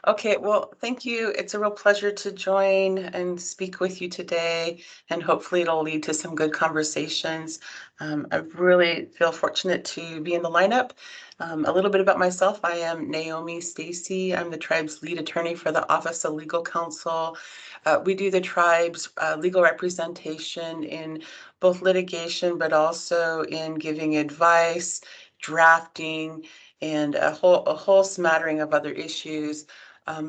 Okay, well, thank you. It's a real pleasure to join and speak with you today, and hopefully it'll lead to some good conversations. I really feel fortunate to be in the lineup. A little bit about myself. I am Naomi Stacy. I'm the tribe's lead attorney for the Office of Legal Counsel. We do the tribe's legal representation in both litigation, but also in giving advice, drafting, and a whole smattering of other issues.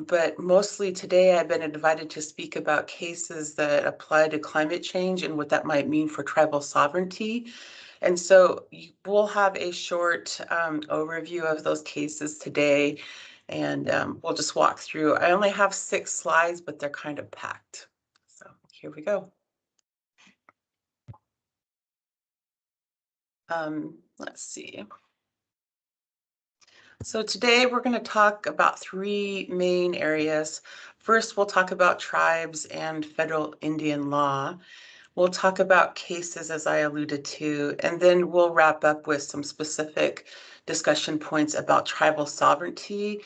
But mostly today I've been invited to speak about cases that apply to climate change and what that might mean for tribal sovereignty. And so we'll have a short overview of those cases today, and we'll just walk through. I only have 6 slides, but they're kind of packed. So here we go. Let's see. So today we're going to talk about 3 main areas. First, we'll talk about tribes and federal Indian law. We'll talk about cases, as I alluded to, and then we'll wrap up with some specific discussion points about tribal sovereignty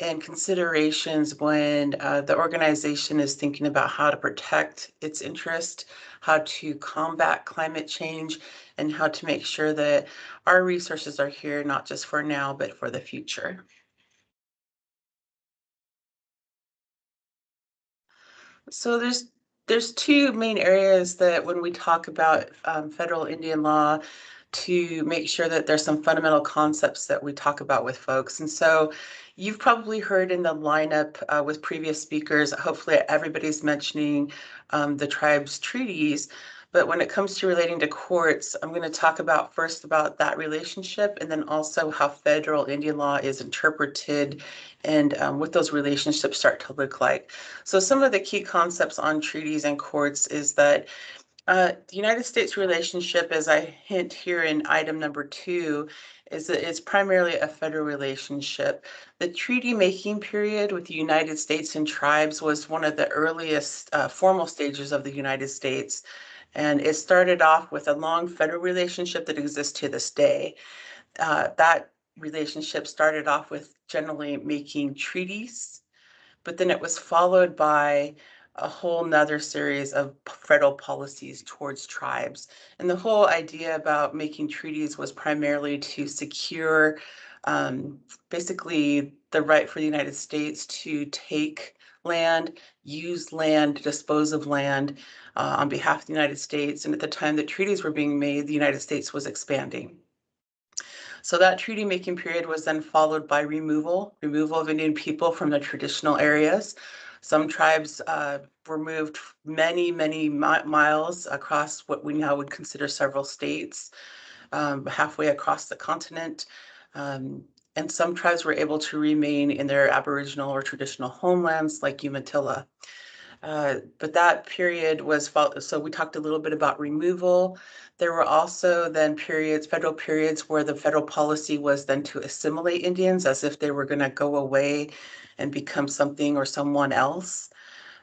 and considerations when the organization is thinking about how to protect its interest, how to combat climate change, and how to make sure that our resources are here not just for now, but for the future. So there's 2 main areas that when we talk about federal Indian law, to make sure that there's some fundamental concepts that we talk about with folks. And so you've probably heard in the lineup with previous speakers, hopefully everybody's mentioning the tribe's treaties. But when it comes to relating to courts, I'm going to talk about first about that relationship, and then also how federal Indian law is interpreted and what those relationships start to look like. So some of the key concepts on treaties and courts is that the United States relationship, as I hint here in item number 2, is that it's primarily a federal relationship. The treaty making period with the United States and tribes was one of the earliest formal stages of the United States. And it started off with a long federal relationship that exists to this day. That relationship started off with generally making treaties, but then it was followed by a whole nother series of federal policies towards tribes. And the whole idea about making treaties was primarily to secure basically the right for the United States to take land, use land, dispose of land on behalf of the United States. And at the time that treaties were being made, the United States was expanding. So that treaty making period was then followed by removal of Indian people from the traditional areas. Some tribes were moved many, many miles across what we now would consider several states, halfway across the continent. And some tribes were able to remain in their Aboriginal or traditional homelands like Umatilla. But that period was, so we talked a little bit about removal. There were also then periods, federal periods, where the federal policy was then to assimilate Indians as if they were going to go away and become something or someone else.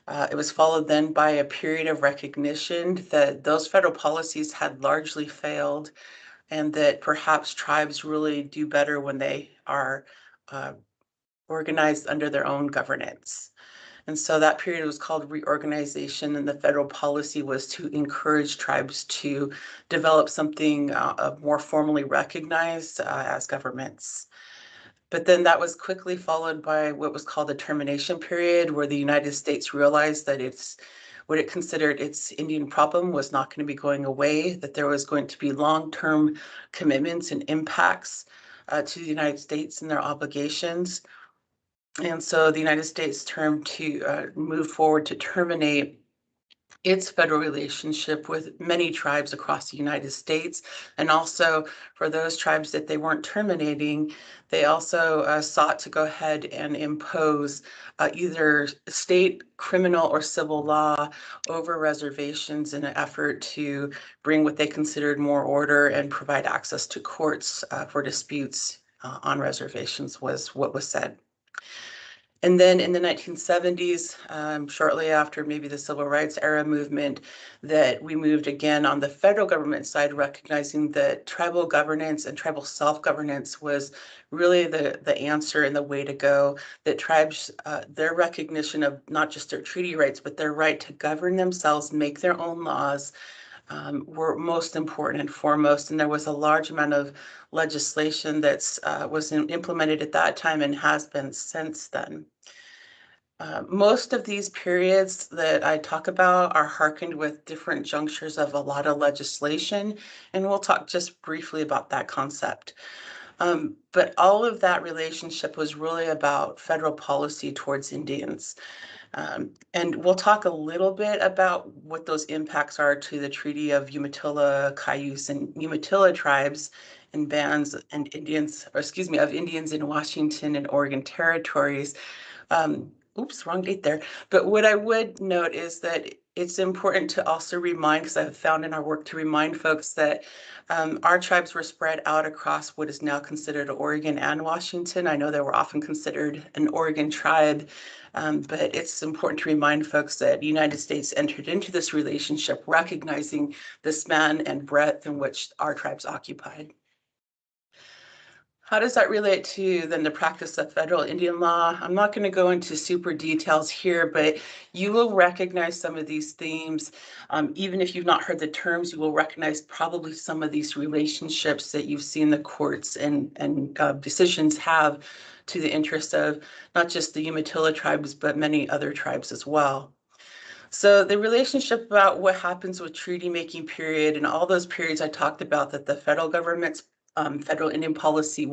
It was followed then by a period of recognition that those federal policies had largely failed, and that perhaps tribes really do better when they are organized under their own governance. And so that period was called reorganization, and the federal policy was to encourage tribes to develop something more formally recognized as governments. But then that was quickly followed by what was called the termination period, where the United States realized that what it considered its Indian problem was not going to be going away, that there was going to be long-term commitments and impacts to the United States and their obligations. And so the United States turned to move forward to terminate its federal relationship with many tribes across the United States. And also for those tribes that they weren't terminating, they also sought to go ahead and impose either state criminal or civil law over reservations in an effort to bring what they considered more order and provide access to courts for disputes on reservations, was what was said. And then in the 1970s, shortly after maybe the civil rights era movement, that we moved again on the federal government side, recognizing that tribal governance and tribal self-governance was really the answer and the way to go, that tribes, their recognition of not just their treaty rights, but their right to govern themselves, make their own laws, were most important and foremost. And there was a large amount of legislation that was implemented at that time and has been since then. Most of these periods that I talk about are hearkened with different junctures of a lot of legislation, and we'll talk just briefly about that concept. But all of that relationship was really about federal policy towards Indians. And we'll talk a little bit about what those impacts are to the Treaty of Umatilla, Cayuse, and Umatilla tribes and bands and Indians, or excuse me, of Indians in Washington and Oregon territories. Oops, wrong date there. But what I would note is that it's important to also remind, because I've found in our work to remind folks that our tribes were spread out across what is now considered Oregon and Washington. I know they were often considered an Oregon tribe, but it's important to remind folks that the United States entered into this relationship recognizing the span and breadth in which our tribes occupied. How does that relate to then the practice of federal Indian law? I'm not going to go into super details here, but you will recognize some of these themes. Even if you've not heard the terms, you will recognize probably some of these relationships that you've seen the courts and decisions have to the interest of not just the Umatilla tribes, but many other tribes as well. So the relationship about what happens with treaty making period and all those periods I talked about that the federal government's federal Indian policy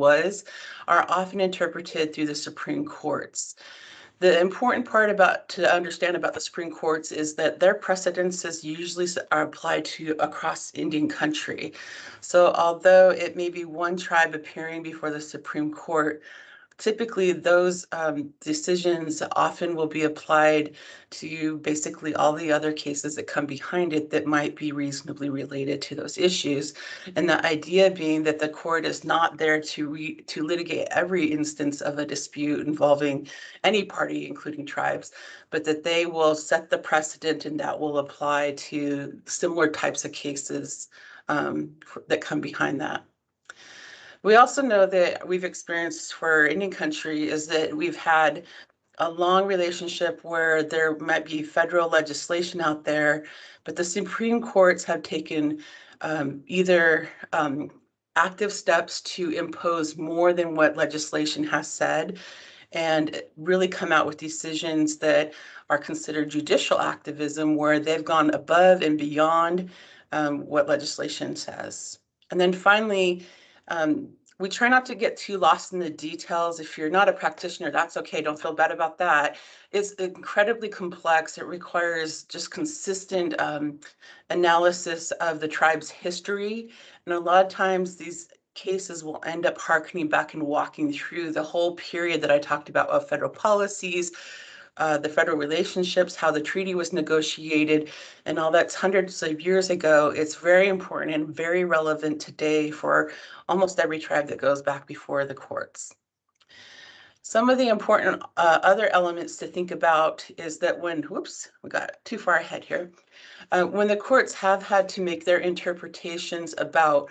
are often interpreted through the Supreme Courts. The important part to understand about the Supreme Courts is that their precedences usually are applied to across Indian country. So although it may be one tribe appearing before the Supreme Court, typically those decisions often will be applied to basically all the other cases that come behind it that might be reasonably related to those issues. And the idea being that the court is not there to litigate every instance of a dispute involving any party, including tribes, but that they will set the precedent and that will apply to similar types of cases that come behind that. We also know that we've experienced for Indian country is that we've had a long relationship where there might be federal legislation out there, but the Supreme Courts have taken either active steps to impose more than what legislation has said and really come out with decisions that are considered judicial activism where they've gone above and beyond what legislation says. And then finally, we try not to get too lost in the details. If you're not a practitioner, that's okay. Don't feel bad about that. It's incredibly complex. It requires just consistent analysis of the tribe's history. And a lot of times these cases will end up harkening back and walking through the whole period that I talked about of federal policies, the federal relationships, how the treaty was negotiated, and all that's hundreds of years ago. It's very important and very relevant today for almost every tribe that goes back before the courts. Some of the important other elements to think about is that when, whoops, we got too far ahead here. When the courts have had to make their interpretations about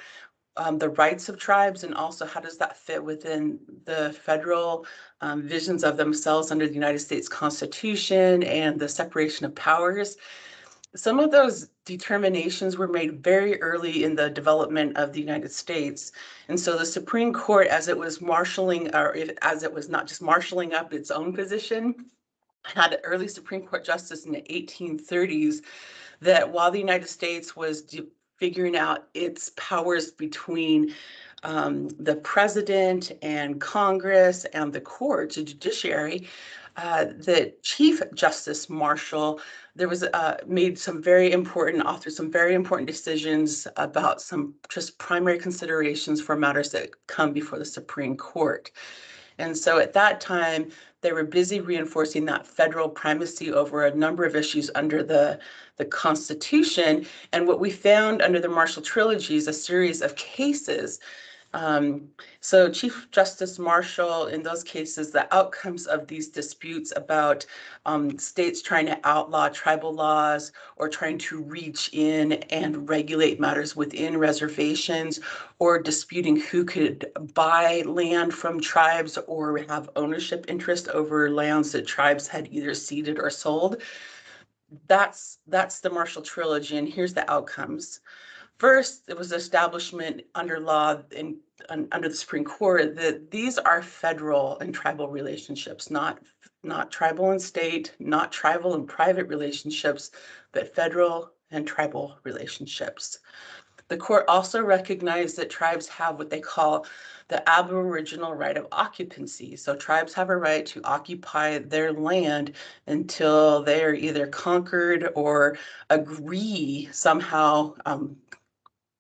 the rights of tribes and also how does that fit within the federal visions of themselves under the United States Constitution and the separation of powers. Some of those determinations were made very early in the development of the United States. And so the Supreme Court, as it was marshaling, or as it was not just marshaling up its own position, had an early Supreme Court justice in the 1830s that while the United States was figuring out its powers between the president and Congress and the court, the judiciary, the Chief Justice Marshall, there was authored some very important decisions about some just primary considerations for matters that come before the Supreme Court. And so at that time, they were busy reinforcing that federal primacy over a number of issues under the Constitution. And what we found under the Marshall Trilogy is a series of cases So Chief Justice Marshall, in those cases, the outcomes of these disputes about states trying to outlaw tribal laws or trying to reach in and regulate matters within reservations, or disputing who could buy land from tribes or have ownership interest over lands that tribes had either ceded or sold. That's the Marshall Trilogy, and here's the outcomes. First, it was establishment under law under the Supreme Court that these are federal and tribal relationships, not tribal and state, not tribal and private relationships, but federal and tribal relationships. The court also recognized that tribes have what they call the aboriginal right of occupancy. So tribes have a right to occupy their land until they are either conquered or agree somehow,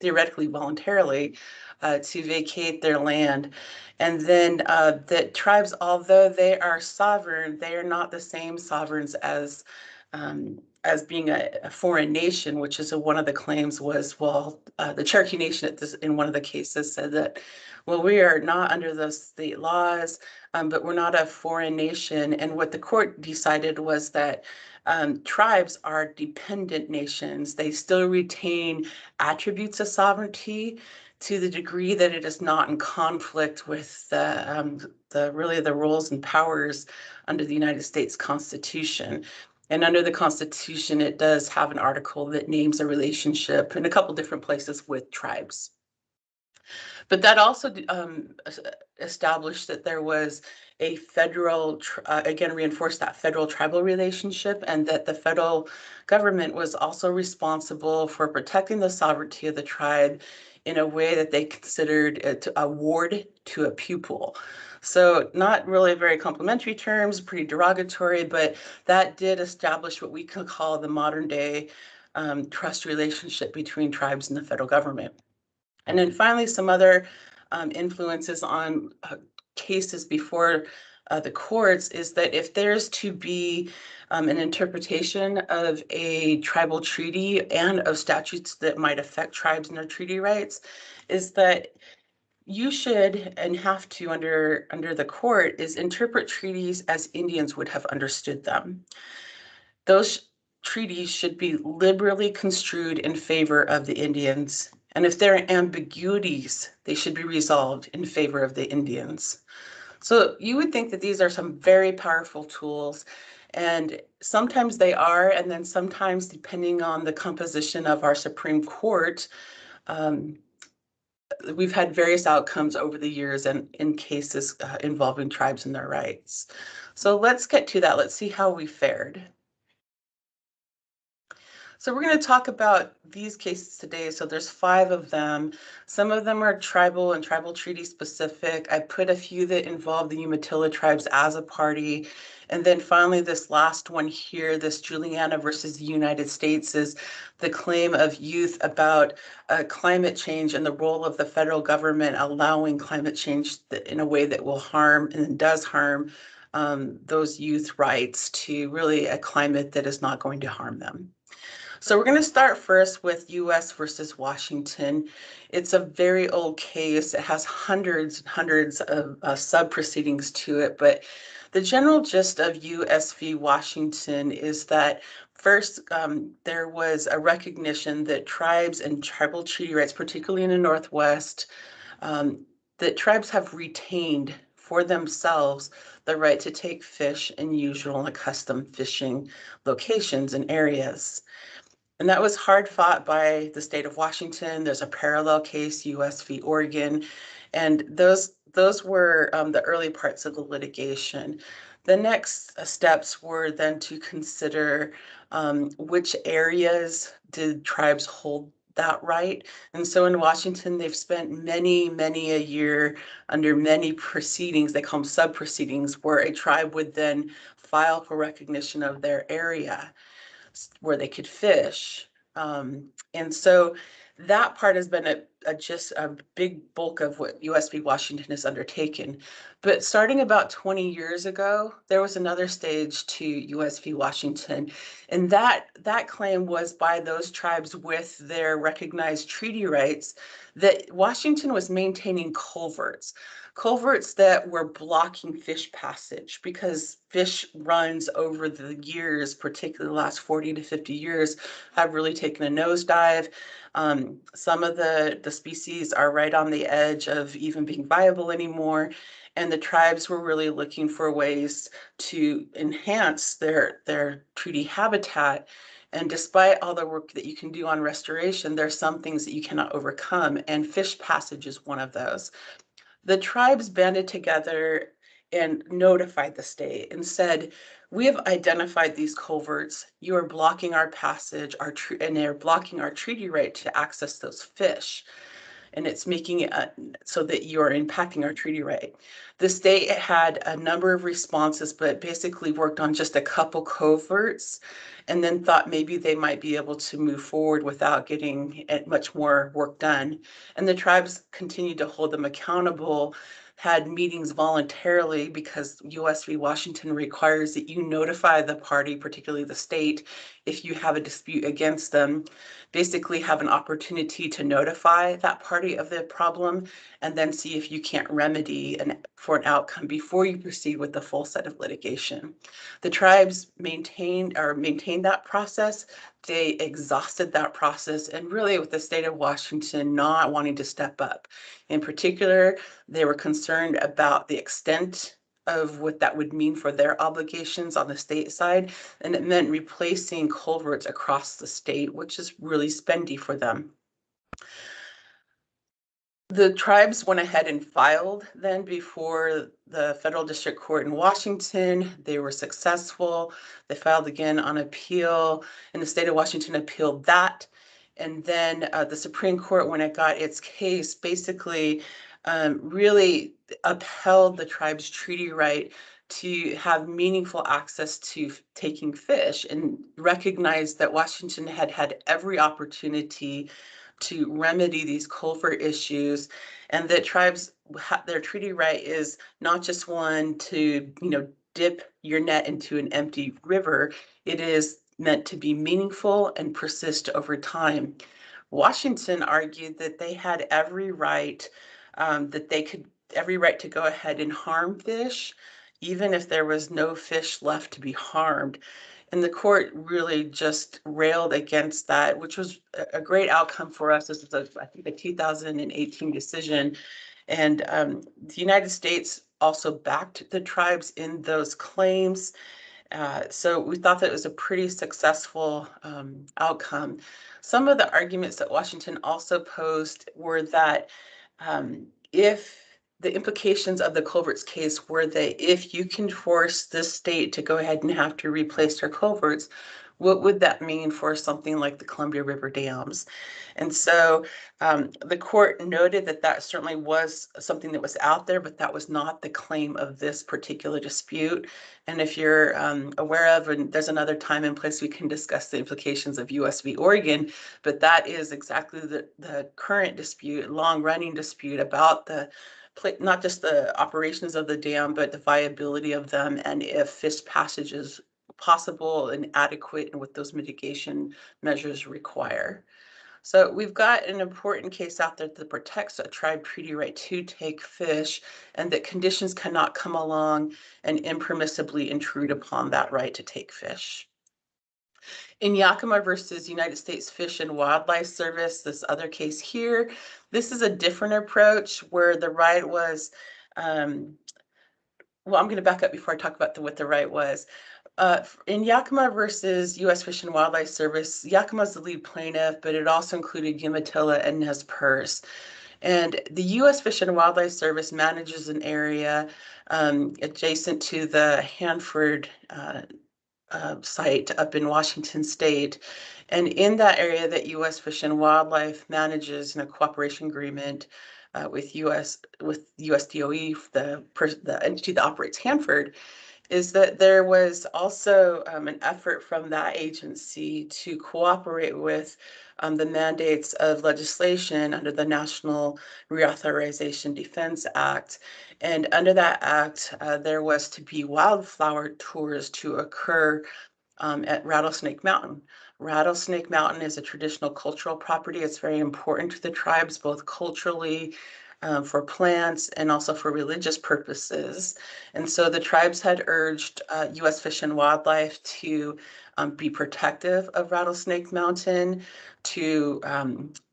theoretically voluntarily, to vacate their land. And then that tribes, although they are sovereign, they are not the same sovereigns as being a foreign nation, which is one of the claims was, well, the Cherokee Nation in one of the cases said that, well, we are not under those state laws, but we're not a foreign nation. And what the court decided was that tribes are dependent nations. They still retain attributes of sovereignty to the degree that it is not in conflict with the roles and powers under the United States Constitution. And under the Constitution, it does have an article that names a relationship in a couple different places with tribes. But that also established that there was a federal, again, reinforced that federal tribal relationship, and that the federal government was also responsible for protecting the sovereignty of the tribe in a way that they considered it a ward to a pupil. So not really very complimentary terms, pretty derogatory, but that did establish what we could call the modern day trust relationship between tribes and the federal government. And then finally, some other influences on cases before the courts is that if there's to be an interpretation of a tribal treaty and of statutes that might affect tribes and their treaty rights, is that you should and have to, under the court, is interpret treaties as Indians would have understood them. Those treaties should be liberally construed in favor of the Indians. And if there are ambiguities, they should be resolved in favor of the Indians. So you would think that these are some very powerful tools, and sometimes they are, and then sometimes, depending on the composition of our Supreme Court, we've had various outcomes over the years and in cases involving tribes and their rights. So let's get to that. Let's see how we fared. So we're going to talk about these cases today. So there's 5 of them. Some of them are tribal and tribal treaty specific. I put a few that involve the Umatilla tribes as a party. And then finally, this last one here, this Juliana versus the United States, is the claim of youth about climate change and the role of the federal government allowing climate change in a way that will harm and does harm those youth rights to really a climate that is not going to harm them. So we're going to start first with U.S. versus Washington. It's a very old case. It has hundreds and hundreds of sub-proceedings to it, but the general gist of U.S. v. Washington is that first, there was a recognition that tribes and tribal treaty rights, particularly in the Northwest, that tribes have retained for themselves the right to take fish in usual and accustomed fishing locations and areas. And that was hard fought by the state of Washington. There's a parallel case, U.S. v. Oregon, and those were the early parts of the litigation. The next steps were then to consider which areas did tribes hold that right. And so in Washington, they've spent many, many a year under many proceedings, they call them sub-proceedings, where a tribe would then file for recognition of their area where they could fish. And so that part has been just a big bulk of what U.S. v. Washington has undertaken. But starting about 20 years ago, there was another stage to US v. Washington, and that claim was by those tribes with their recognized treaty rights that Washington was maintaining culverts that were blocking fish passage because fish runs over the years, particularly the last 40 to 50 years, have really taken a nosedive. Some of the species are right on the edge of even being viable anymore. And the tribes were really looking for ways to enhance their treaty habitat. And despite all the work that you can do on restoration, there are some things that you cannot overcome, and fish passage is one of those. The tribes banded together and notified the state and said, we have identified these culverts. You are blocking our passage, and they're blocking our treaty right to access those fish. And it's making it so that you're impacting our treaty right. The state had a number of responses, but basically worked on just a couple culverts and then thought maybe they might be able to move forward without getting much more work done. And the tribes continued to hold them accountable, had meetings voluntarily because US v. Washington requires that you notify the party, particularly the state, if you have a dispute against them, basically have an opportunity to notify that party of the problem and then see if you can't remedy for an outcome before you proceed with the full set of litigation. The tribes maintained that process. They exhausted that process, and really with the state of Washington not wanting to step up. In particular, they were concerned about the extent of what that would mean for their obligations on the state side, and it meant replacing culverts across the state, which is really spendy for them. The tribes went ahead and filed then before the federal district court in Washington. They were successful. They filed again on appeal, and the state of Washington appealed that. And then the Supreme Court, when it got its case, basically really upheld the tribe's treaty right to have meaningful access to taking fish and recognized that Washington had had every opportunity to remedy these culvert issues, and that tribes, their treaty right is not just one to, dip your net into an empty river. It is meant to be meaningful and persist over time. Washington argued that they had every right, every right to go ahead and harm fish, even if there was no fish left to be harmed. And the court really just railed against that, which was a great outcome for us. This is, I think, a 2018 decision. And the United States also backed the tribes in those claims. So we thought that it was a pretty successful outcome. Some of the arguments that Washington also posed were that if the implications of the culverts case were that if you can force this state to go ahead and have to replace their culverts, what would that mean for something like the Columbia River dams? And so the court noted that that certainly was something that was out there, but that was not the claim of this particular dispute. And if you're aware of, and there's another time and place we can discuss the implications of US v. Oregon, but that is exactly the current dispute, long-running dispute about not just the operations of the dam, but the viability of them and if fish passage is possible and adequate and what those mitigation measures require. So we've got an important case out there that protects a tribe treaty right to take fish, and that conditions cannot come along and impermissibly intrude upon that right to take fish. In Yakima versus United States Fish and Wildlife Service, this other case here, this is a different approach where the right was, well, I'm going to back up before I talk about what the right was. In Yakima versus U.S. Fish and Wildlife Service, Yakima is the lead plaintiff, but it also included Umatilla and Nez Perce. And the U.S. Fish and Wildlife Service manages an area adjacent to the Hanford site up in Washington State. And in that area that U.S. Fish and Wildlife manages in a cooperation agreement with USDOE, the entity that operates Hanford, is that there was also an effort from that agency to cooperate with the mandates of legislation under the National Reauthorization Defense Act. And under that act, there was to be wildflower tours to occur at Rattlesnake Mountain. Rattlesnake Mountain is a traditional cultural property. It's very important to the tribes, both culturally, for plants and also for religious purposes. And so the tribes had urged U.S. Fish and Wildlife to be protective of Rattlesnake Mountain, to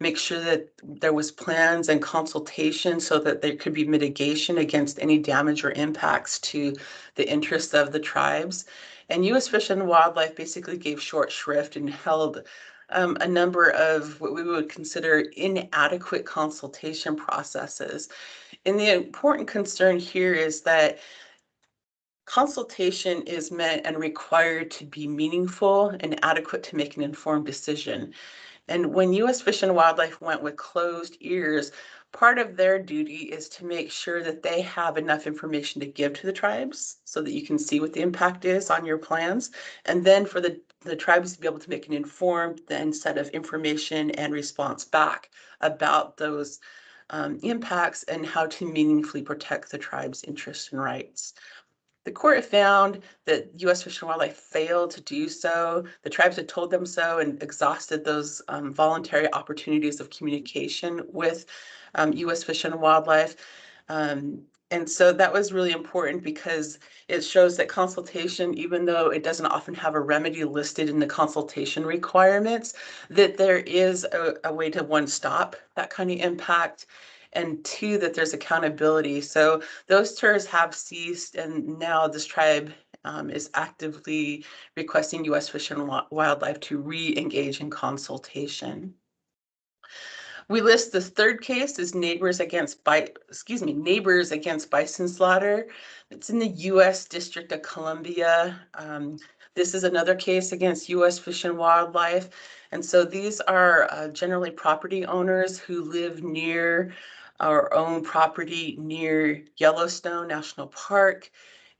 make sure that there was plans and consultation so that there could be mitigation against any damage or impacts to the interests of the tribes. And U.S. Fish and Wildlife basically gave short shrift and held a number of what we would consider inadequate consultation processes. And the important concern here is that consultation is meant and required to be meaningful and adequate to make an informed decision. And when U.S. Fish and Wildlife went with closed ears, part of their duty is to make sure that they have enough information to give to the tribes so that you can see what the impact is on your plans. And then for the tribes to be able to make an informed then set of information and response back about those impacts and how to meaningfully protect the tribe's interests and rights. The court found that U.S. Fish and Wildlife failed to do so. The tribes had told them so and exhausted those voluntary opportunities of communication with U.S. Fish and Wildlife. And so that was really important because it shows that consultation, even though it doesn't often have a remedy listed in the consultation requirements, that there is a way to, one, stop that kind of impact, and two, that there's accountability. So those tours have ceased, and now this tribe is actively requesting U.S. Fish and Wildlife to re-engage in consultation. We list this third case as neighbors against bison slaughter. It's in the U.S. District of Columbia. This is another case against U.S. Fish and Wildlife. And so these are generally property owners who live near or own property near Yellowstone National Park.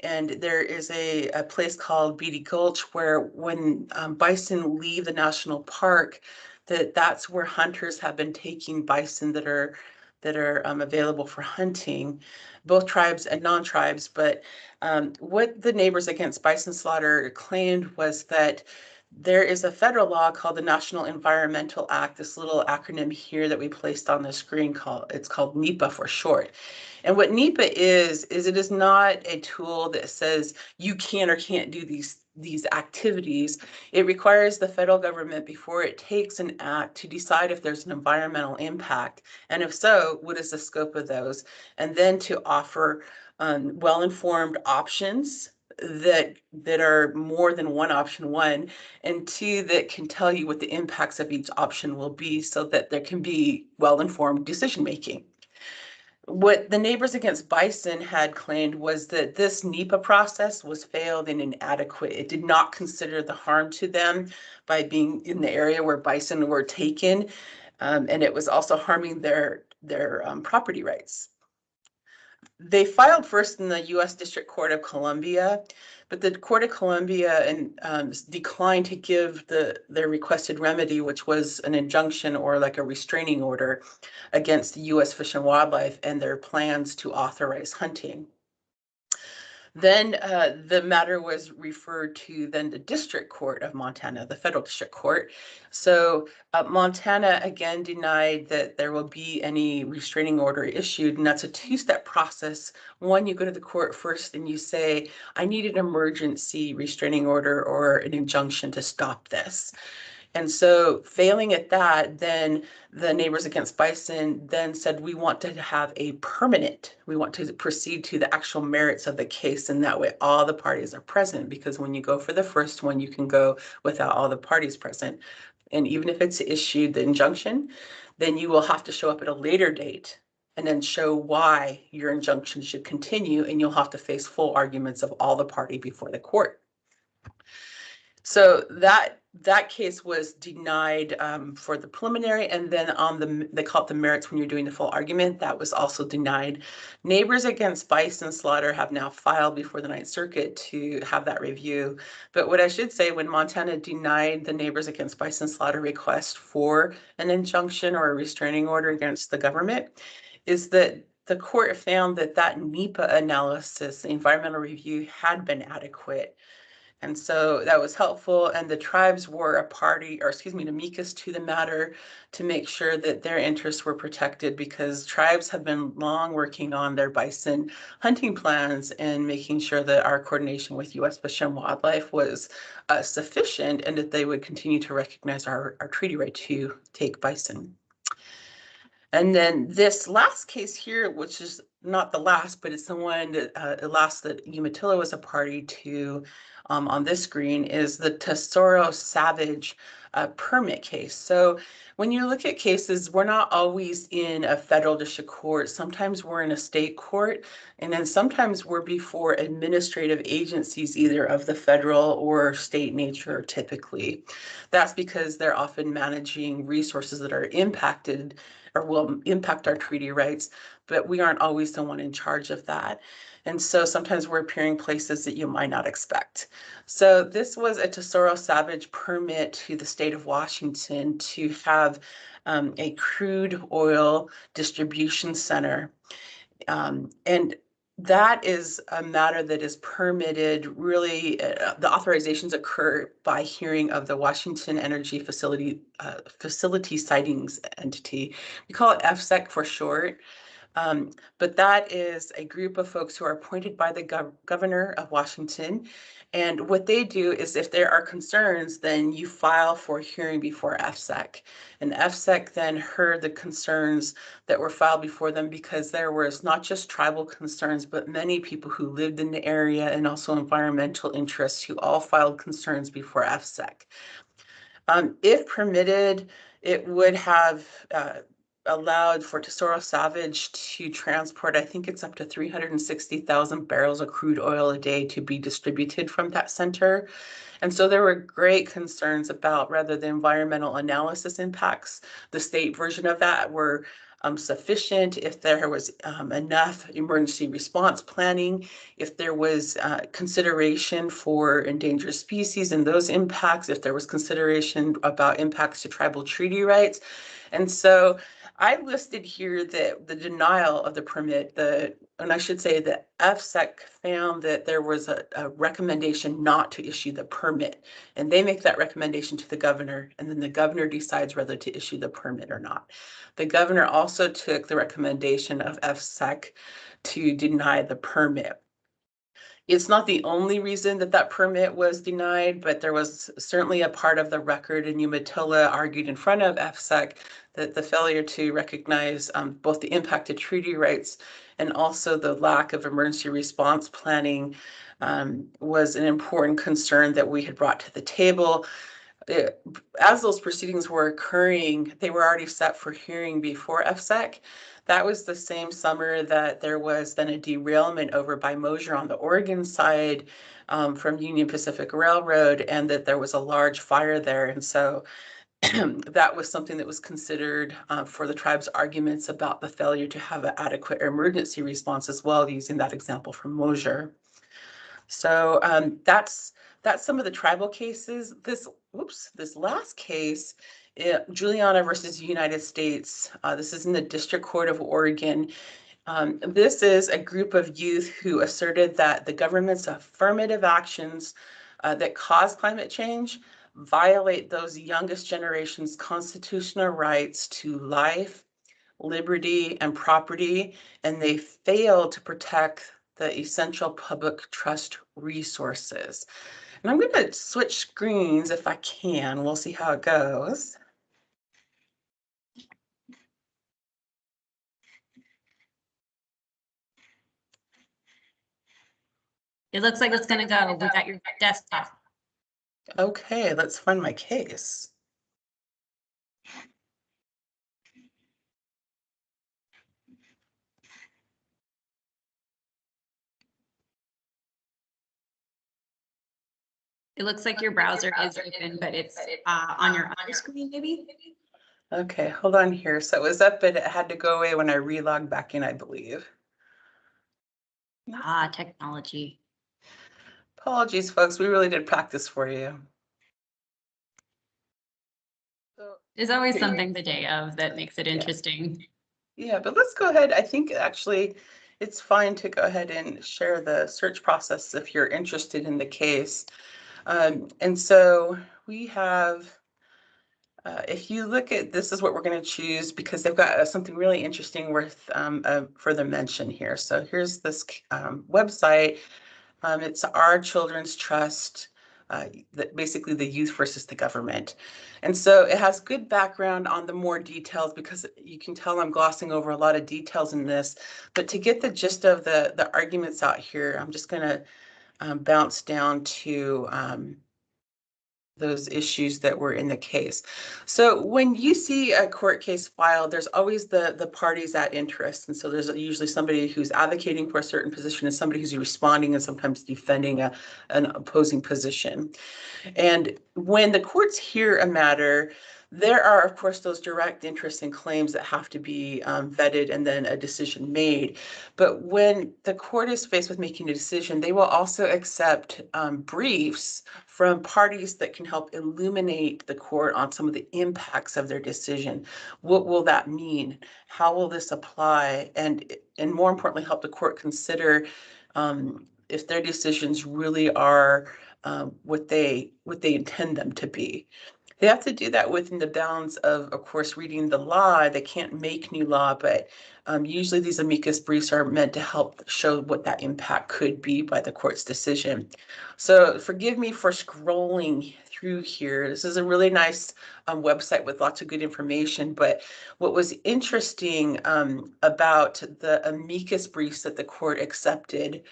And there is a place called Beatty Gulch where when bison leave the national park, that's where hunters have been taking bison that are available for hunting, both tribes and non-tribes. But what the Neighbors Against Bison Slaughter claimed was that there is a federal law called the National Environmental Act, this little acronym here that we placed on the screen, it's called NEPA for short. And what NEPA is it is not a tool that says you can or can't do these activities. It requires the federal government, before it takes an act, to decide if there's an environmental impact, and if so, what is the scope of those, and then to offer well-informed options that are more than one option, one, and two, that can tell you what the impacts of each option will be so that there can be well-informed decision making. What the Neighbors Against Bison had claimed was that this NEPA process was failed and inadequate. It did not consider the harm to them by being in the area where bison were taken, and it was also harming their property rights. They filed first in the U.S. District Court of Columbia, but the Court of Columbia declined to give their requested remedy, which was an injunction or like a restraining order against the U.S. Fish and Wildlife and their plans to authorize hunting. Then the matter was referred to then the District Court of Montana, the Federal District Court. So Montana again denied that there will be any restraining order issued, and that's a two-step process. One, you go to the court first and you say, I need an emergency restraining order or an injunction to stop this. And so failing at that, then the Neighbors Against Bison then said, we want to have a permanent, we want to proceed to the actual merits of the case. And that way all the parties are present, because when you go for the first one, you can go without all the parties present. And even if it's issued the injunction, then you will have to show up at a later date and then show why your injunction should continue. And you'll have to face full arguments of all the party before the court. So that that case was denied for the preliminary, and then on they call it the merits when you're doing the full argument, that was also denied. Neighbors against bison slaughter have now filed before the Ninth Circuit to have that review. But what I should say, when Montana denied the neighbors against bison slaughter request for an injunction or a restraining order against the government, is that the court found that that NEPA analysis, the environmental review, had been adequate. And so that was helpful. And the tribes were a party, or excuse me, an amicus to the matter to make sure that their interests were protected, because tribes have been long working on their bison hunting plans and making sure that our coordination with U.S. Fish and Wildlife was sufficient, and that they would continue to recognize our treaty right to take bison. And then this last case here, which is not the last, but it's the one that last that Umatilla was a party to on this screen, is the Tesoro Savage permit case. So when you look at cases, we're not always in a federal district court. Sometimes we're in a state court, and then sometimes we're before administrative agencies, either of the federal or state nature, typically. That's because they're often managing resources that are impacted or will impact our treaty rights, but we aren't always the one in charge of that. And so sometimes we're appearing places that you might not expect. So this was a Tesoro Savage permit to the state of Washington to have a crude oil distribution center. And that is a matter that is permitted, really, the authorizations occur by hearing of the Washington Energy Facility Sightings Entity. We call it FSEC for short. But that is a group of folks who are appointed by the governor of Washington. And what they do is, if there are concerns, then you file for a hearing before FSEC. And FSEC then heard the concerns that were filed before them, because there was not just tribal concerns, but many people who lived in the area and also environmental interests who all filed concerns before FSEC. If permitted, it would have allowed for Tesoro Savage to transport, I think it's up to 360,000 barrels of crude oil a day to be distributed from that center. And so there were great concerns about whether the environmental analysis impacts, the state version of that, were sufficient, if there was enough emergency response planning, if there was consideration for endangered species and those impacts, if there was consideration about impacts to tribal treaty rights. And so I listed here that the denial of the permit, and I should say that FSEC found that there was a recommendation not to issue the permit, and they make that recommendation to the governor, and then the governor decides whether to issue the permit or not. The governor also took the recommendation of FSEC to deny the permit. It's not the only reason that that permit was denied, but there was certainly a part of the record, and Umatilla argued in front of FSEC that the failure to recognize both the impacted treaty rights and also the lack of emergency response planning was an important concern that we had brought to the table. As those proceedings were occurring, they were already set for hearing before FSEC. That was the same summer that there was then a derailment over by Mosier on the Oregon side from Union Pacific Railroad, and that there was a large fire there. And so that was something that was considered for the tribe's arguments about the failure to have an adequate emergency response as well, using that example from Mosier. So that's some of the tribal cases. This last case, Juliana versus United States. This is in the District Court of Oregon. This is a group of youth who asserted that the government's affirmative actions that cause climate change violate those youngest generation's constitutional rights to life, liberty, and property, and they fail to protect the essential public trust resources. And I'm going to switch screens if I can. We'll see how it goes. It looks like it's going to go. We got your desktop. Okay, let's find my case. It looks like your browser is open, but it's on your other screen, maybe? Okay, hold on here. So it was up, but it had to go away when I relogged back in, I believe. Ah, technology. Apologies, folks. We really did practice for you. There's always something the day of that makes it interesting. Yeah, but let's go ahead. I think actually it's fine to go ahead and share the search process if you're interested in the case. And so we have, if you look at, this is what we're going to choose because they've got something really interesting worth further mention here. So here's this website. It's Our Children's Trust, basically the youth versus the government. And so it has good background on the more details because you can tell I'm glossing over a lot of details in this. But to get the gist of the arguments out here, I'm just going to bounce down to those issues that were in the case. So when you see a court case filed, there's always the parties at interest. And so there's usually somebody who's advocating for a certain position and somebody who's responding and sometimes defending an opposing position. And when the courts hear a matter, there are, of course, those direct interests and claims that have to be vetted and then a decision made. But when the court is faced with making a decision, they will also accept briefs from parties that can help illuminate the court on some of the impacts of their decision. What will that mean? How will this apply? And more importantly, help the court consider if their decisions really are what they intend them to be. They have to do that within the bounds of course, reading the law. They can't make new law, but usually these amicus briefs are meant to help show what that impact could be by the court's decision. So forgive me for scrolling through here. This is a really nice website with lots of good information, but what was interesting about the amicus briefs that the court accepted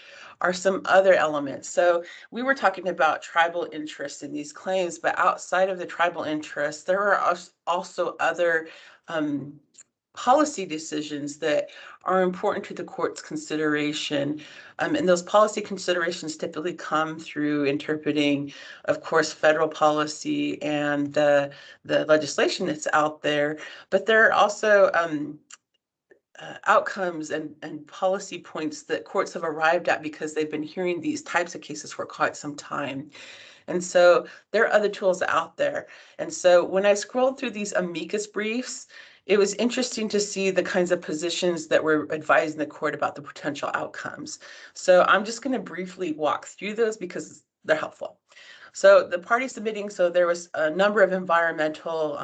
are some other elements. So we were talking about tribal interests in these claims, but outside of the tribal interests, there are also other policy decisions that are important to the court's consideration. And those policy considerations typically come through interpreting, of course, federal policy and the legislation that's out there. But there are also outcomes and policy points that courts have arrived at because they've been hearing these types of cases for quite some time. And so there are other tools out there. And so when I scrolled through these amicus briefs, it was interesting to see the kinds of positions that were advising the court about the potential outcomes. So I'm just going to briefly walk through those because they're helpful. So the party submitting, so there was a number of environmental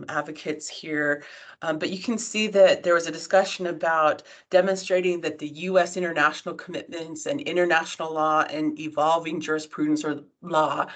advocates here, but you can see that there was a discussion about demonstrating that the U.S. international commitments and international law and evolving jurisprudence or law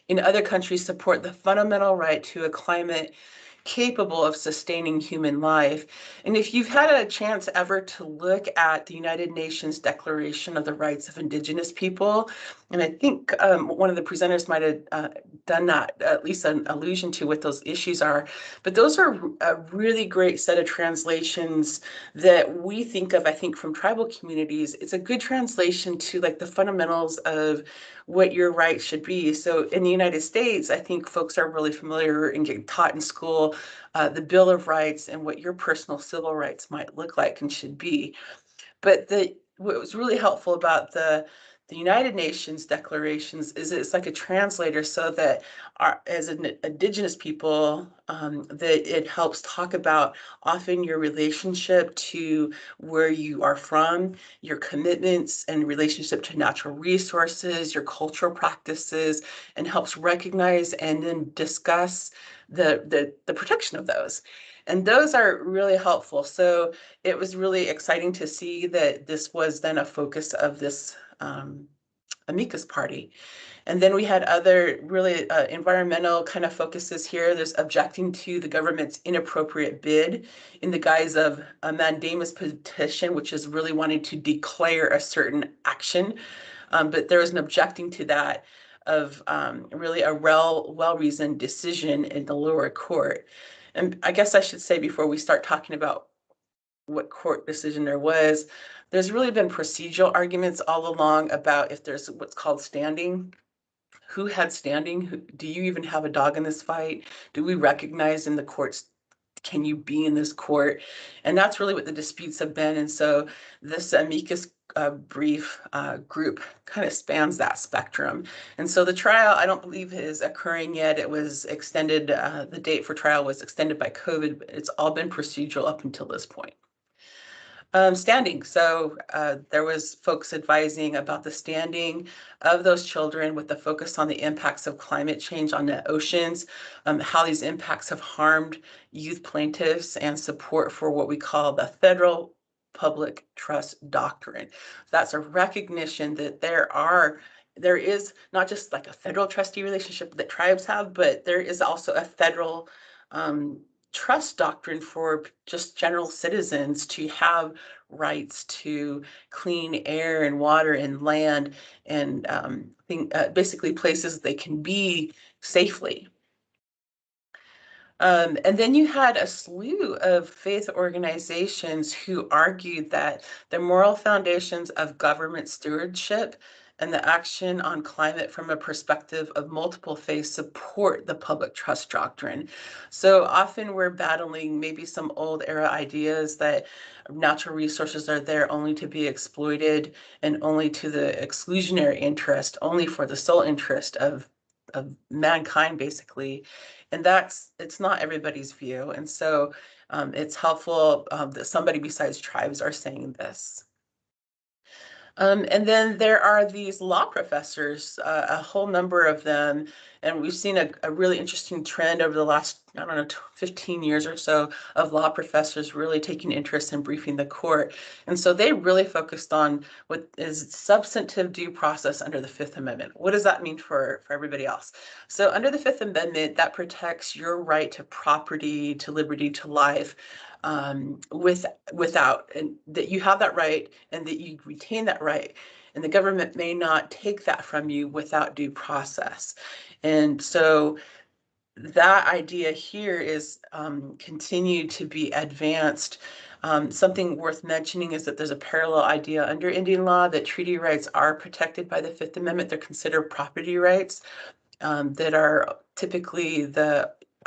in other countries support the fundamental right to a climate capable of sustaining human life. And if you've had a chance ever to look at the United Nations Declaration of the Rights of Indigenous People, and I think one of the presenters might have done that, at least an allusion to what those issues are, but those are a really great set of translations that we think of, I think, from tribal communities. It's a good translation to like the fundamentals of what your rights should be. So in the United States, I think folks are really familiar and get taught in school the Bill of Rights and what your personal civil rights might look like and should be. But what was really helpful about the United Nations declarations is it's like a translator so that as an Indigenous people, that it helps talk about often your relationship to where you are from, your commitments and relationship to natural resources, your cultural practices, and helps recognize and then discuss the protection of those. And those are really helpful. So it was really exciting to see that this was then a focus of this amicus party. And then we had other really environmental kind of focuses here. There's objecting to the government's inappropriate bid in the guise of a mandamus petition, which is really wanting to declare a certain action. But there was an objecting to that of really a well-reasoned decision in the lower court. And I guess I should say before we start talking about what court decision there was, there's really been procedural arguments all along about if there's what's called standing, who had standing? Do you even have a dog in this fight? Do we recognize in the courts, can you be in this court? And that's really what the disputes have been. And so this amicus brief group kind of spans that spectrum. And so the trial, I don't believe is occurring yet. It was extended, the date for trial was extended by COVID, but it's all been procedural up until this point. Standing. So there was folks advising about the standing of those children with the focus on the impacts of climate change on the oceans, how these impacts have harmed youth plaintiffs, and support for what we call the federal public trust doctrine. That's a recognition that there is not just like a federal trustee relationship that tribes have, but there is also a federal trust doctrine for just general citizens to have rights to clean air and water and land and basically places they can be safely. And then you had a slew of faith organizations who argued that the moral foundations of government stewardship and the action on climate from a perspective of multiple faiths support the public trust doctrine. So often we're battling maybe some old era ideas that natural resources are there only to be exploited and only to the exclusionary interest, only for the sole interest of mankind, basically. And it's not everybody's view. And so it's helpful that somebody besides tribes are saying this. And then there are these law professors, a whole number of them, and we've seen a really interesting trend over the last, I don't know, 15 years or so of law professors really taking interest in briefing the court. And so they really focused on what is substantive due process under the Fifth Amendment. What does that mean for everybody else? So under the Fifth Amendment, that protects your right to property, to liberty, to life, without, and that you have that right and that you retain that right, and the government may not take that from you without due process. And so that idea here is continued to be advanced. Something worth mentioning is that there's a parallel idea under Indian law that treaty rights are protected by the Fifth Amendment. They're considered property rights that are typically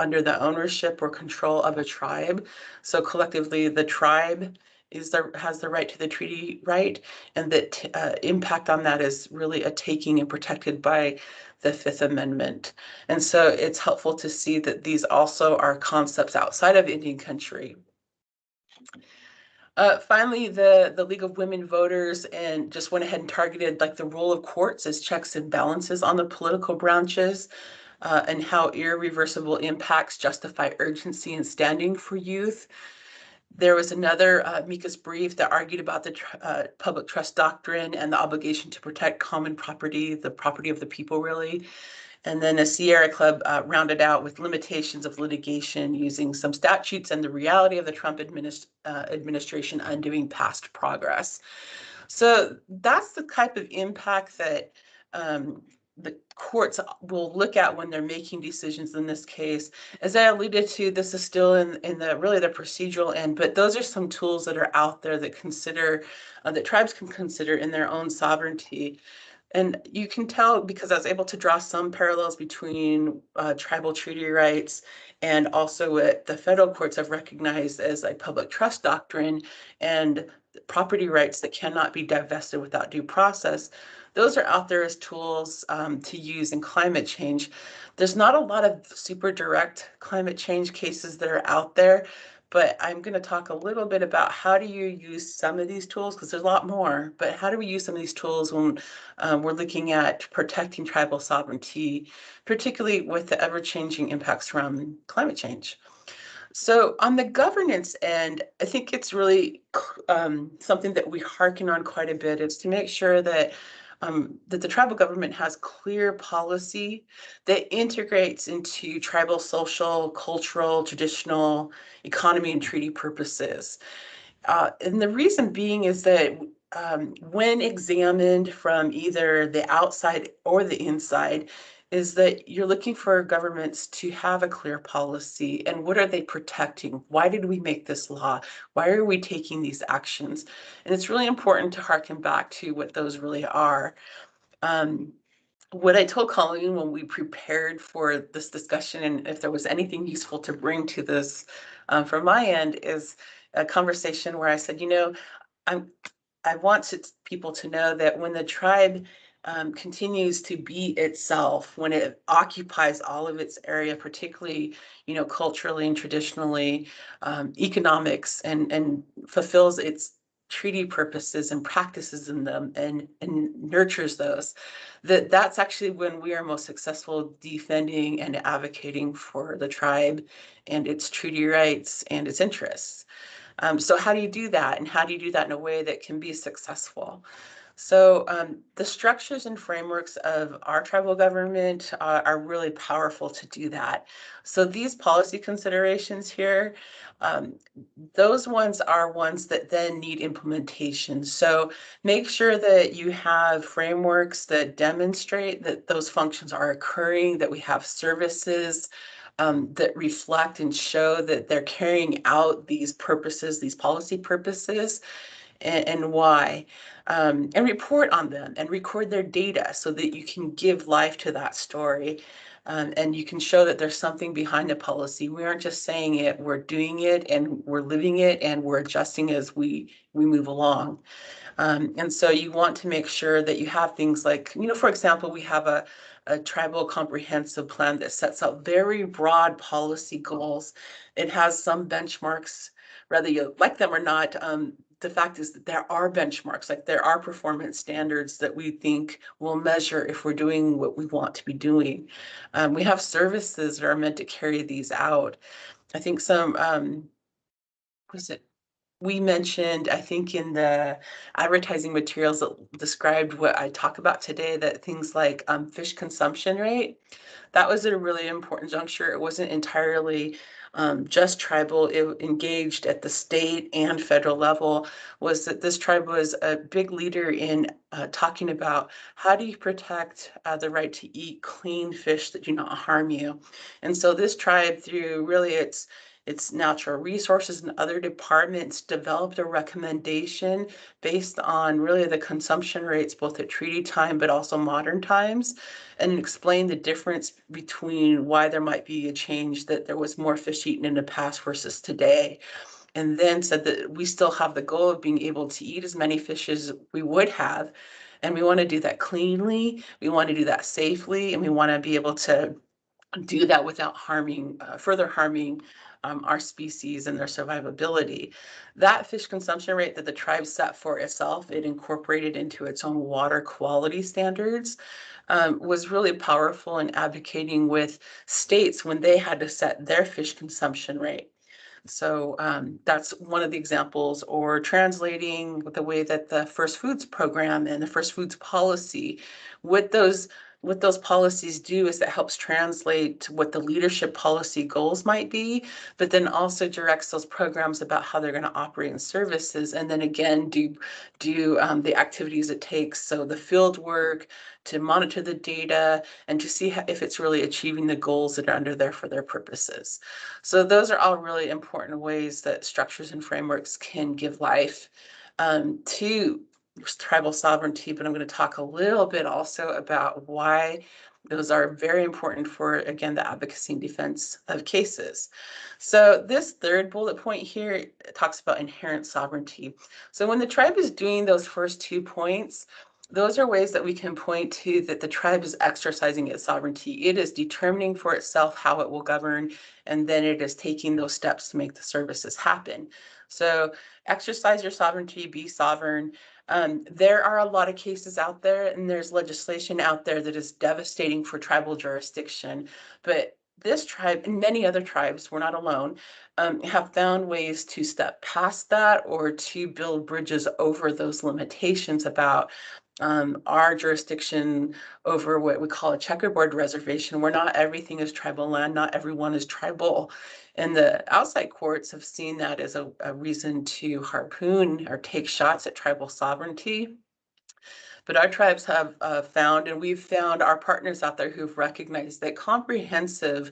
under the ownership or control of a tribe. So collectively, the tribe has the right to the treaty right, and that impact on that is really a taking and protected by the Fifth Amendment. And so it's helpful to see that these also are concepts outside of Indian country. Finally, the League of Women Voters and just went ahead and targeted like the role of courts as checks and balances on the political branches, and how irreversible impacts justify urgency and standing for youth. There was another amicus brief that argued about the public trust doctrine and the obligation to protect common property, the property of the people, really. And then a Sierra Club rounded out with limitations of litigation using some statutes and the reality of the Trump administration undoing past progress. So that's the type of impact that the courts will look at when they're making decisions in this case. As I alluded to, this is still in the really the procedural end, but those are some tools that are out there that that tribes can consider in their own sovereignty. And you can tell because I was able to draw some parallels between tribal treaty rights and also what the federal courts have recognized as a public trust doctrine and property rights that cannot be divested without due process. Those are out there as tools to use in climate change. There's not a lot of super direct climate change cases that are out there, but I'm going to talk a little bit about how do you use some of these tools, because there's a lot more, but how do we use some of these tools when we're looking at protecting tribal sovereignty, particularly with the ever-changing impacts from climate change. So on the governance end, I think it's really something that we hearken on quite a bit is to make sure that that the tribal government has clear policy that integrates into tribal social, cultural, traditional, economy, and treaty purposes. And the reason being is that when examined from either the outside or the inside, is that you're looking for governments to have a clear policy and what are they protecting? Why did we make this law? Why are we taking these actions? And it's really important to harken back to what those really are. what I told Colleen when we prepared for this discussion, and if there was anything useful to bring to this from my end, is a conversation where I said, I'm I want people to know that when the tribe continues to be itself, when it occupies all of its area, particularly, culturally and traditionally, economics, and fulfills its treaty purposes and practices in them, and nurtures those, that's actually when we are most successful defending and advocating for the tribe and its treaty rights and its interests. So how do you do that? And how do you do that in a way that can be successful? So the structures and frameworks of our tribal government are really powerful to do that. So these policy considerations here, um, those ones are ones that then need implementation. So make sure that you have frameworks that demonstrate that those functions are occurring, that we have services that reflect and show that they're carrying out these purposes, these policy purposes, and why, and report on them and record their data so that you can give life to that story. And you can show that there's something behind the policy. We aren't just saying it, we're doing it, and we're living it, and we're adjusting as we move along. And so you want to make sure that you have things like, for example, we have a tribal comprehensive plan that sets out very broad policy goals. It has some benchmarks, whether you like them or not. The fact is that there are benchmarks, like there are performance standards that we think will measure if we're doing what we want to be doing. We have services that are meant to carry these out. I think some, was it we mentioned, I think in the advertising materials that described what I talk about today, that things like fish consumption rate, that was at a really important juncture. It wasn't entirely just tribal. It engaged at the state and federal level. Was that this tribe was a big leader in talking about how do you protect the right to eat clean fish that do not harm you. And so this tribe, through really its natural resources and other departments, developed a recommendation based on really the consumption rates, both at treaty time but also modern times, and explain the difference between why there might be a change, that there was more fish eaten in the past versus today. And then said that we still have the goal of being able to eat as many fish as we would have. And we want to do that cleanly, we want to do that safely, and we want to be able to do that without harming, further harming our species and their survivability. That fish consumption rate that the tribe set for itself, it incorporated into its own water quality standards, was really powerful in advocating with states when they had to set their fish consumption rate. So that's one of the examples, or translating the way that the First Foods program and the First Foods policy, what those policies do is it helps translate what the leadership policy goals might be, but then also directs those programs about how they're going to operate in services, and then again do the activities it takes. So the field work to monitor the data and to see if it's really achieving the goals that are under there for their purposes. So those are all really important ways that structures and frameworks can give life to tribal sovereignty, but I'm going to talk a little bit also about why those are very important for, again, the advocacy and defense of cases. So this third bullet point here talks about inherent sovereignty. So when the tribe is doing those first 2 points, those are ways that we can point to that the tribe is exercising its sovereignty. It is determining for itself how it will govern, and then it is taking those steps to make the services happen. So exercise your sovereignty, be sovereign. There are a lot of cases out there, and there's legislation out there that is devastating for tribal jurisdiction. But this tribe and many other tribes, we're not alone, have found ways to step past that or to build bridges over those limitations about our jurisdiction over what we call a checkerboard reservation, where not everything is tribal land, not everyone is tribal. And the outside courts have seen that as a reason to harpoon or take shots at tribal sovereignty. But our tribes have found, and we've found our partners out there who've recognized that comprehensive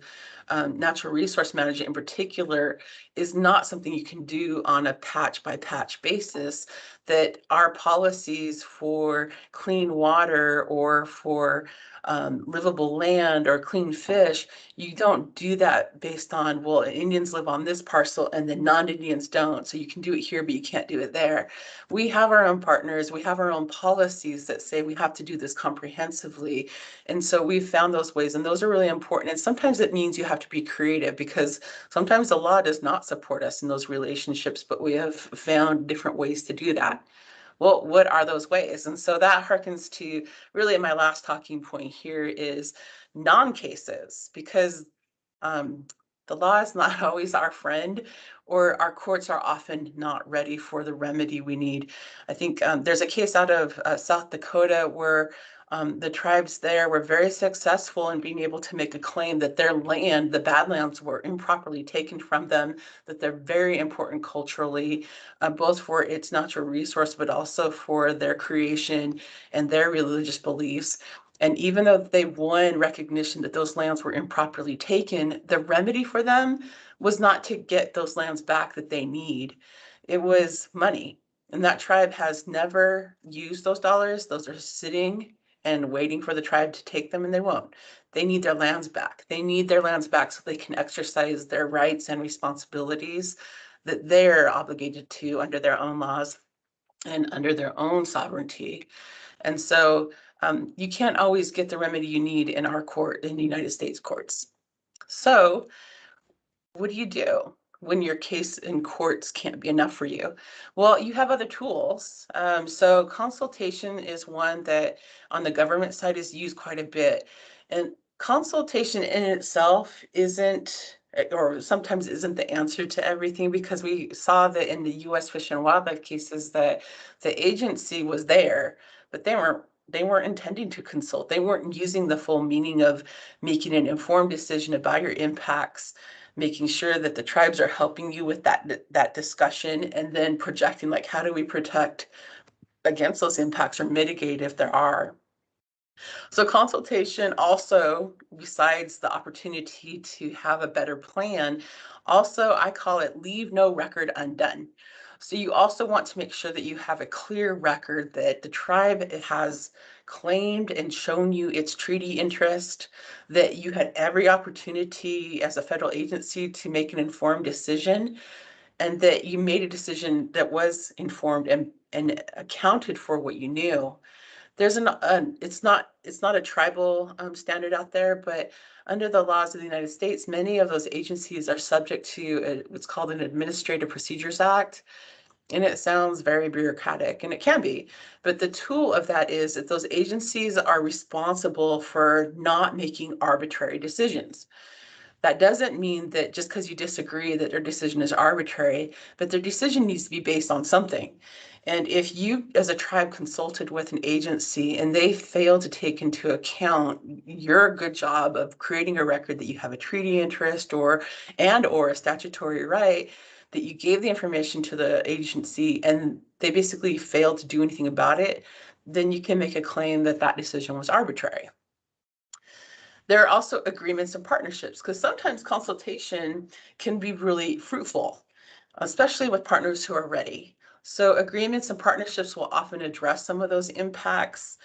natural resource management in particular is not something you can do on a patch by patch basis, that our policies for clean water or for livable land or clean fish, you don't do that based on, well, Indians live on this parcel and then non-Indians don't. So you can do it here, but you can't do it there. We have our own partners. We have our own policies that say we have to do this comprehensively. And so we've found those ways, and those are really important. And sometimes it means you have to be creative, because sometimes the law does not support us in those relationships, but we have found different ways to do that. Well, what are those ways? And so that harkens to really my last talking point here is non-cases, because um, the law is not always our friend, or our courts are often not ready for the remedy we need. I think there's a case out of South Dakota where the tribes there were very successful in being able to make a claim that their land, the Badlands, were improperly taken from them, that they're very important culturally, both for its natural resource, but also for their creation and their religious beliefs. And even though they won recognition that those lands were improperly taken, the remedy for them was not to get those lands back that they need. It was money. And that tribe has never used those dollars. Those are sitting and waiting for the tribe to take them, and they won't. They need their lands back. They need their lands back so they can exercise their rights and responsibilities that they're obligated to under their own laws and under their own sovereignty. And so you can't always get the remedy you need in our court, in the United States courts. So what do you do when your case in courts can't be enough for you? Well, you have other tools. So consultation is one that on the government side is used quite a bit. And consultation in itself isn't, or sometimes isn't, the answer to everything, because we saw that in the U.S. Fish and Wildlife cases that the agency was there, but they weren't intending to consult. They weren't using the full meaning of making an informed decision about your impacts, making sure that the tribes are helping you with that discussion, and then projecting, like, how do we protect against those impacts or mitigate if there are. So consultation also, besides the opportunity to have a better plan, also I call it leave no record undone. So you also want to make sure that you have a clear record that the tribe has claimed and shown you its treaty interest, that you had every opportunity as a federal agency to make an informed decision, and that you made a decision that was informed and accounted for what you knew. There's it's not a tribal standard out there, but under the laws of the United States, many of those agencies are subject to what's called an Administrative Procedures Act. And it sounds very bureaucratic, and it can be, but the tool of that is that those agencies are responsible for not making arbitrary decisions. That doesn't mean that just because you disagree that their decision is arbitrary, but their decision needs to be based on something. And if you, as a tribe, consulted with an agency and they fail to take into account your good job of creating a record that you have a treaty interest or a statutory right, that you gave the information to the agency and they basically failed to do anything about it, then you can make a claim that that decision was arbitrary. There are also agreements and partnerships, because sometimes consultation can be really fruitful, especially with partners who are ready. So agreements and partnerships will often address some of those impacts.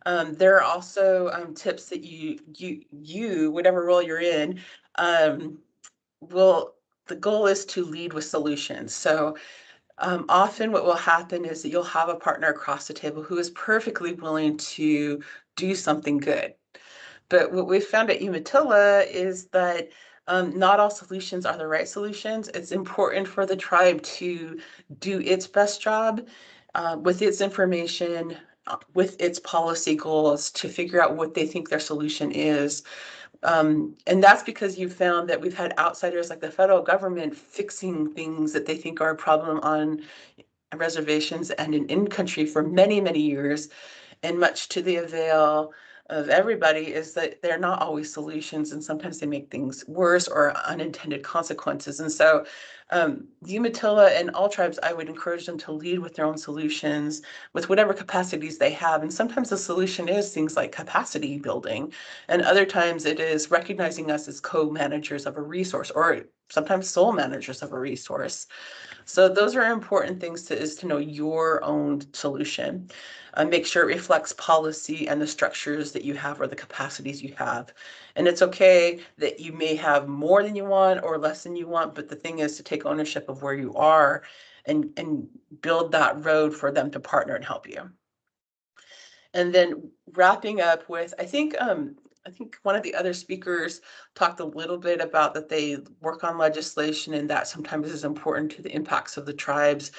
There are also tips that you, whatever role you're in, the goal is to lead with solutions. So often what will happen is that you'll have a partner across the table who is perfectly willing to do something good. But what we've found at Umatilla is that not all solutions are the right solutions. It's important for the tribe to do its best job with its information, with its policy goals, to figure out what they think their solution is. And that's because you found that we've had outsiders like the federal government fixing things that they think are a problem on reservations and in country for many, many years. And much to the avail of everybody is that they're not always solutions, and sometimes they make things worse or unintended consequences. And so Umatilla and all tribes, I would encourage them to lead with their own solutions with whatever capacities they have. And sometimes the solution is things like capacity building, and other times it is recognizing us as co-managers of a resource, or sometimes sole managers of a resource. So those are important things is to know your own solution. make sure it reflects policy and the structures that you have or the capacities you have. And it's okay that you may have more than you want or less than you want, but the thing is to take ownership of where you are and build that road for them to partner and help you. And then wrapping up with, I think one of the other speakers talked a little bit about that they work on legislation and that sometimes is important to the impacts of the tribes.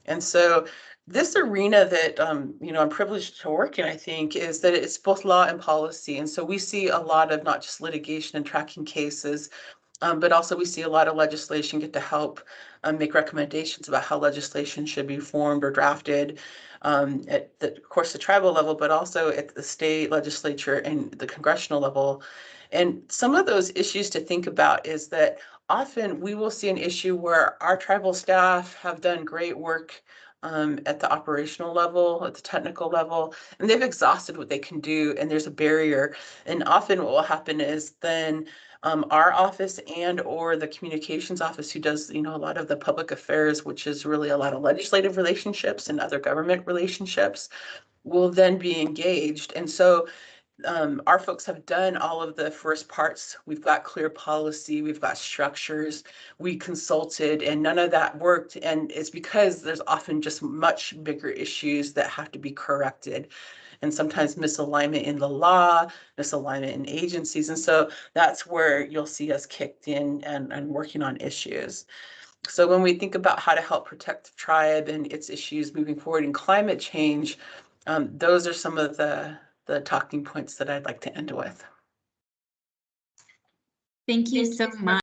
And so this arena that I'm privileged to work in, I think, is that it's both law and policy. And so we see a lot of not just litigation and tracking cases, but also we see a lot of legislation get to help make recommendations about how legislation should be formed or drafted at the, of course, the tribal level, but also at the state legislature and the congressional level. And some of those issues to think about is that often we will see an issue where our tribal staff have done great work at the operational level, at the technical level, and they've exhausted what they can do, and there's a barrier. And often what will happen is then our office and or the communications office, who does a lot of the public affairs, which is really a lot of legislative relationships and other government relationships, will then be engaged. And so our folks have done all of the first parts. We've got clear policy, we've got structures, we consulted, and none of that worked. And it's because there's often just much bigger issues that have to be corrected, and sometimes misalignment in the law, misalignment in agencies. And so that's where you'll see us kicked in and working on issues. So when we think about how to help protect the tribe and its issues moving forward in climate change, those are some of the talking points that I'd like to end with. Thank you so much.